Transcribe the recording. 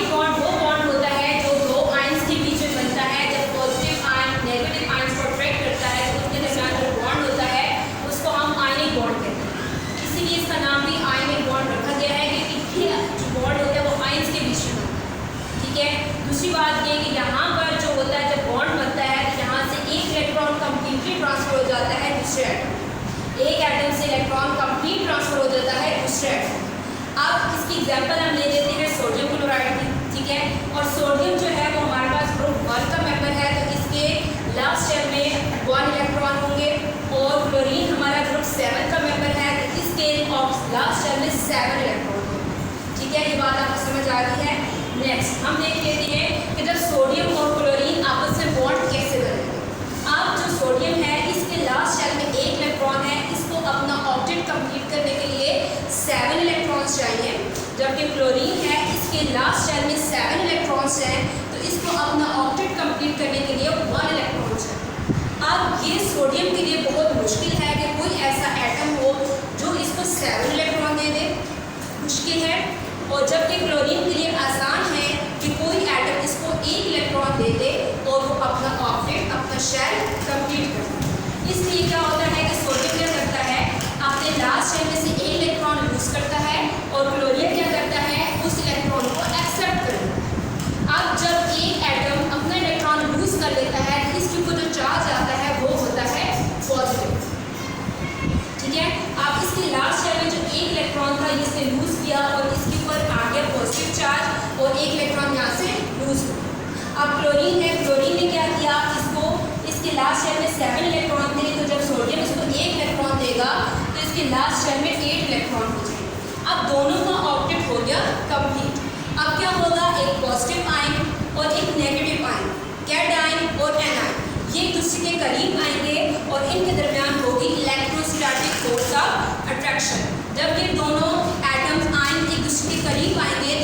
Ionic bond वो bond होता है जो दो आयंस के बीच में बनता है। जब पॉजिटिव आयन नेगेटिव आयंस को अट्रैक्ट करता है तो उनके दरमियान जो बॉन्ड होता है उसको हम आयनिक बॉन्ड कहते हैं। इसीलिए इसका नाम भी आयनिक बॉन्ड रखा गया है कि ये जो बॉन्ड होता है वो आयंस के बीच में बनता है। ठीक है, दूसरी बात ये कि यहाँ पर जो होता है जब बॉन्ड बनता है तो यहाँ से एक इलेक्ट्रॉन कंप्लीटली ट्रांसफर हो जाता है दूसरे एटम। एक एटम से इलेक्ट्रॉन कंप्लीट ट्रांसफर हो जाता है दूसरे एटम। अब इसकी एग्जांपल हम ले लेते हैं सोडियम क्लोराइड की। ठीक है, और सोडियम जो है वो हमारे पास ग्रुप 1 का मेंबर है तो इसके लास्ट शेल में 1 इलेक्ट्रॉन होंगे। और क्लोरीन हमारा ग्रुप 7 का मेंबर है तो इसके लास्ट शेल में 7 इलेक्ट्रॉन होंगे। ठीक है, ये बात आपको समझ आ गई है। नेक्स्ट हम देख लेते हैं कि जब सोडियम और क्लोरीन आपस में बॉन्ड कैसे बनेंगे। अब जो सोडियम है इसके लास्ट शेल में 1 इलेक्ट्रॉन है, इसको अपना ऑक्टेट कंप्लीट करने के लिए 7 इलेक्ट्रॉन्स चाहिए। जबकि क्लोरीन है इसके लास्ट शेल में 7 इलेक्ट्रॉन्स हैं तो इसको अपना ऑक्टेट कंप्लीट करने के लिए 1 इलेक्ट्रॉन चाहिए। अब ये सोडियम के लिए बहुत मुश्किल है कि कोई ऐसा एटम हो जो इसको 7 इलेक्ट्रॉन दे दे, मुश्किल है। और जबकि क्लोरीन के लिए आसान है कि कोई एटम इसको 1 इलेक्ट्रॉन दे दे और वो अपना ऑक्टेट अपना शेल कंप्लीट कर दे। इसलिए क्या होता है कि सोडियम क्या करता है अपने लास्ट शेल में से 1 इलेक्ट्रॉन लूज करता है और क्लोरीन क्या करता है उस इलेक्ट्रॉन को एक्सेप्ट कर लेता है। अब जब एक एटम अपना इलेक्ट्रॉन लूज कर लेता है तो इसके ऊपर जो चार्ज आता है वो होता है पॉजिटिव। ठीक है, अब इसके लास्ट शेल में जो 1 इलेक्ट्रॉन था इसने लूज किया और इसके ऊपर आ गया पॉजिटिव चार्ज और 1 इलेक्ट्रॉन यहाँ से लूज हो गया। अब क्लोरीन है, क्लोरीन ने क्या किया इसको इसके लास्ट शेल में 7 इलेक्ट्रॉन थे तो जब सोडियम इसको 1 इलेक्ट्रॉन देगा तो इसके लास्ट शेल में 8 इलेक्ट्रॉन हो जाएंगे। अब दोनों का ऑक्टेट हो गया कंप्लीट। अब क्या होगा, एक पॉजिटिव आयन और एक नेगेटिव आयन, कैटायन और एनायन, ये एक दूसरे के करीब आएंगे और इनके दरमियान होगी इलेक्ट्रोस्टैटिक फोर्स ऑफ अट्रैक्शन। जब ये दोनों एटम्स आयन एक दूसरे के करीब आएंगे